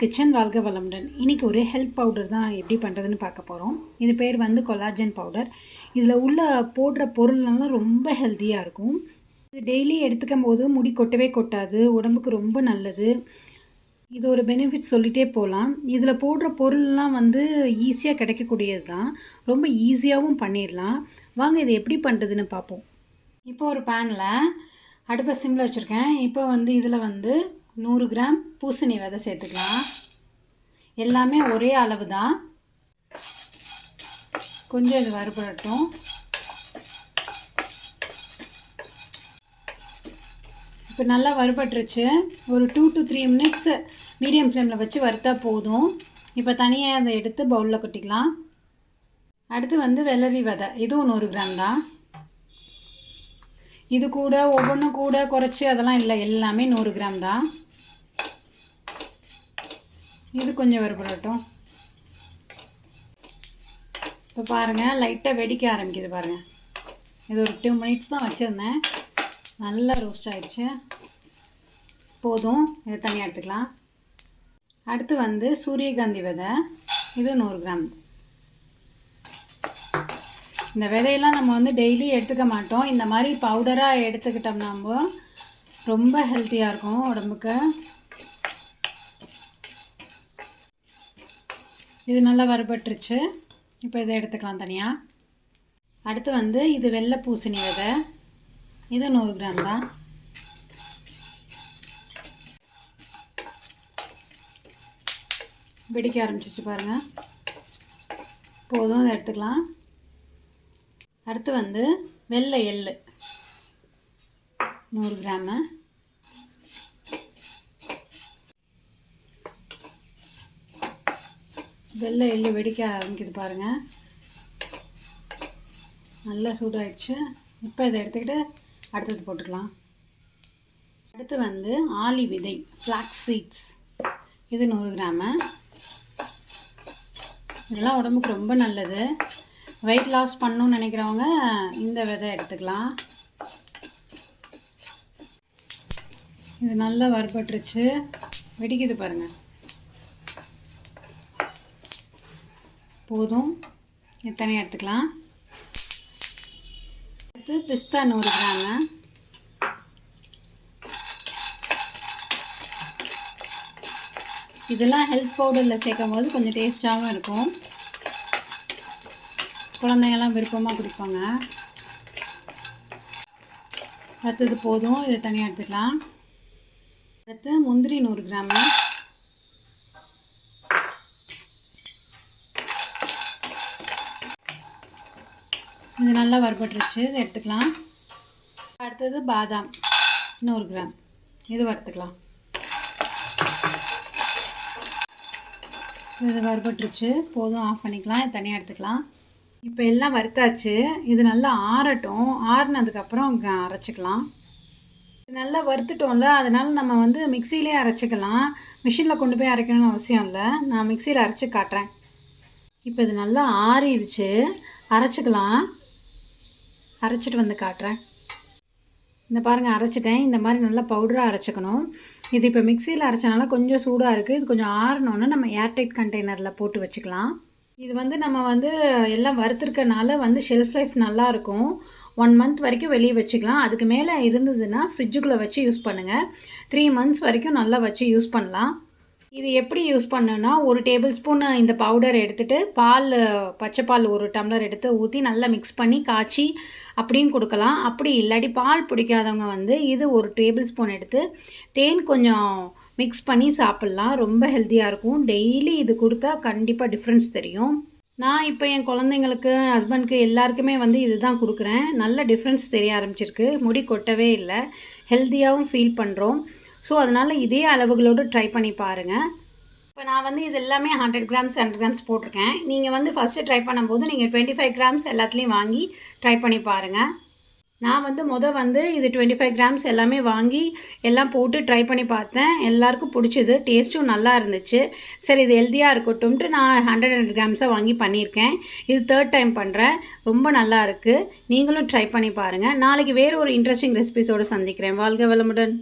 Kitchen வாழ்க வளமுடன். இன்றைக்கி ஒரு ஹெல்த் பவுடர் தான் எப்படி பண்ணுறதுன்னு பார்க்க போகிறோம். இது பேர் வந்து கொலாஜன் பவுடர். இதில் உள்ள போடுற பொருள்லாம் ரொம்ப ஹெல்த்தியாக இருக்கும். இது டெய்லி எடுத்துக்கும் போது முடி கொட்டவே கொட்டாது, உடம்புக்கு ரொம்ப நல்லது. இது ஒரு பெனிஃபிட் சொல்லிகிட்டே போகலாம். இதில் போடுற பொருள்லாம் வந்து ஈஸியாக கிடைக்கக்கூடியது தான், ரொம்ப ஈஸியாகவும் பண்ணிடலாம். வாங்க இது எப்படி பண்ணுறதுன்னு பார்ப்போம். இப்போ ஒரு பேனில் அடுப்பை சிம்மில் வச்சுருக்கேன். இப்போ வந்து இதில் வந்து 100 கிராம் பூசணி விதை சேர்த்துக்கலாம். எல்லாமே ஒரே அளவு தான். கொஞ்சம் இது வறுபடட்டும். இப்போ நல்லா வறுபட்டுருச்சு. ஒரு 2 to 3 மினிட்ஸ் மீடியம் ஃப்ளேமில் வச்சு வறுத்தா போதும். இப்போ தனியாக அதை எடுத்து பவுலில் கொட்டிக்கலாம். அடுத்து வந்து வெள்ளரி விதை, இதுவும் 100 கிராம் தான். இது கூட ஒவ்வொன்றும் கூட குறைச்சி அதெல்லாம் இல்லை, எல்லாமே 100 கிராம் தான். இது கொஞ்சம் வறுபடட்டும். இப்போ பாருங்கள், லைட்டாக வெடிக்க ஆரம்பிக்குது பாருங்கள். இது ஒரு 2 மினிட்ஸ் தான் வச்சுருந்தேன். நல்லா ரோஸ்ட் ஆகிடுச்சு. போதும், இதை தனியாக எடுத்துக்கலாம். அடுத்து வந்து சூரியகாந்தி விதை, இது 100 கிராம். இந்த விதையெல்லாம் நம்ம வந்து டெய்லி எடுத்துக்க மாட்டோம். இந்த மாதிரி பவுடராக எடுத்துக்கிட்டோம்னா நம்ம ரொம்ப ஹெல்த்தியாக இருக்கும் உடம்புக்கு. இது நல்லா வறுபட்டுருச்சு. இப்போ இதை எடுத்துக்கலாம் தனியாக. அடுத்து வந்து இது வெள்ளை பூசணி விதை, இது 100 கிராம் தான். வெடிக்க ஆரம்பிச்சிச்சு பாருங்கள். போதும், இதை எடுத்துக்கலாம். அடுத்து வந்து வெள்ளை எள்ளு 100 கிராமு. வெள்ளை எள்ளு வெடிக்க ஆரம்பிக்குது பாருங்கள். நல்லா சூடாயிடுச்சு. இப்போ இதை எடுத்துக்கிட்டு அடுத்தது போட்டுக்கலாம். அடுத்து வந்து ஆளி விதை, ஃப்ளாக்ஸ் சீட்ஸ், இது 100 கிராமு. இதெல்லாம் உடம்புக்கு ரொம்ப நல்லது. வெயிட் லாஸ் பண்ணணும்னு நினைக்கிறவங்க இந்த விதை எடுத்துக்கலாம். இது நல்லா வறுபட்டுருச்சு, வெடிக்குது பாருங்கள். போதும், எத்தனை எடுத்துக்கலாம். அடுத்து பிஸ்தா 100 கிராமு. இதெல்லாம் ஹெல்த் பவுடரில் சேர்க்கும் போது கொஞ்சம் டேஸ்ட்டாகவும் இருக்கும். குழந்தைங்கள்லாம் விருப்பமாக குடிப்பாங்க. அடுத்தது போதும், இதை தனியாக எடுத்துக்கலாம். அடுத்து முந்திரி 100 கிராமு. இது நல்லா வறுபட்டுருச்சு, இதை எடுத்துக்கலாம். அடுத்தது பாதாம் 100 கிராம், இது வறுத்துக்கலாம். இது வறுபட்டுருச்சு, போதும், ஆஃப் பண்ணிக்கலாம். இது தனியாக எடுத்துக்கலாம். இப்போ எல்லாம் வறுத்தாச்சு. இது நல்லா ஆறட்டும். ஆறுனதுக்கப்புறம் அரைச்சிக்கலாம். இது நல்லா வறுத்துட்டோம்ல, அதனால் நம்ம வந்து மிக்சியிலே அரைச்சிக்கலாம். மிஷினில் கொண்டு போய் அரைக்கணும்னு அவசியம் இல்லை. நான் மிக்சியில் அரைச்சி காட்டுறேன். இப்போ இது நல்லா ஆறிடுச்சு, அரைச்சிக்கலாம். அரைச்சிட்டு வந்து காட்டுறேன். இந்த பாருங்கள், அரைச்சிட்டேன். இந்த மாதிரி நல்லா பவுடராக அரைச்சிக்கணும். இது இப்போ மிக்சியில் அரைச்சனால கொஞ்சம் சூடாக இருக்குது. இது கொஞ்சம் ஆறினோன்னா நம்ம ஏர்டைட் கண்டெய்னரில் போட்டு வச்சுக்கலாம். இது வந்து நம்ம வந்து எல்லாம் வறுத்துருக்கனால வந்து ஷெல்ஃப் லைஃப் நல்லாயிருக்கும். 1 மந்த் வரைக்கும் வெளியே வச்சுக்கலாம். அதுக்கு மேலே இருந்ததுன்னா ஃப்ரிட்ஜுக்குள்ளே வச்சு யூஸ் பண்ணுங்கள். 3 மந்த்ஸ் வரைக்கும் நல்லா வச்சு யூஸ் பண்ணலாம். இது எப்படி யூஸ் பண்ணணுன்னா, 1 டேபிள் ஸ்பூன் இந்த பவுடர் எடுத்துகிட்டு பச்சை பால் 1 டம்ளர் எடுத்து ஊற்றி நல்லா மிக்ஸ் பண்ணி காய்ச்சி அப்படியும் கொடுக்கலாம். அப்படி இல்லாட்டி பால் பிடிக்காதவங்க வந்து இது 1 டேபிள் ஸ்பூன் எடுத்து தேன் கொஞ்சம் மிக்ஸ் பண்ணி சாப்பிட்லாம். ரொம்ப ஹெல்த்தியாக இருக்கும். டெய்லி இது கொடுத்தா கண்டிப்பாக டிஃப்ரென்ஸ் தெரியும். நான் இப்போ என் குழந்தைங்களுக்கு, ஹஸ்பண்ட்க்கு எல்லாருக்குமே வந்து இது தான் கொடுக்குறேன். நல்ல டிஃப்ரென்ஸ் தெரிய ஆரம்பிச்சிருக்கு. முடி கொட்டவே இல்லை, ஹெல்த்தியாகவும் ஃபீல் பண்ணுறோம். ஸோ அதனால் இதே அளவுகளோடு ட்ரை பண்ணி பாருங்கள். இப்போ நான் வந்து இது எல்லாமே 100 கிராம்ஸ் 100 கிராம்ஸ் போட்டிருக்கேன். நீங்கள் வந்து ஃபஸ்ட்டு ட்ரை பண்ணும்போது நீங்கள் 25 கிராம்ஸ் எல்லாத்துலேயும் வாங்கி ட்ரை பண்ணி பாருங்கள். நான் வந்து வந்து இது 25 கிராம்ஸ் எல்லாமே வாங்கி எல்லாம் போட்டு ட்ரை பண்ணி பார்த்தேன். எல்லாருக்கும் பிடிச்சிது, டேஸ்ட்டும் நல்லா இருந்துச்சு. சரி, இது ஹெல்த்தியாக இருக்கட்டும்ட்டு நான் 100 கிராம்ஸாக வாங்கி பண்ணியிருக்கேன். இது 3rd டைம் பண்ணுறேன். ரொம்ப நல்லா இருக்குது. நீங்களும் ட்ரை பண்ணி பாருங்கள். நாளைக்கு வேறு ஒரு இன்ட்ரெஸ்டிங் ரெசிபிஸோடு சந்திக்கிறேன். வாழ்க வளமுடன்.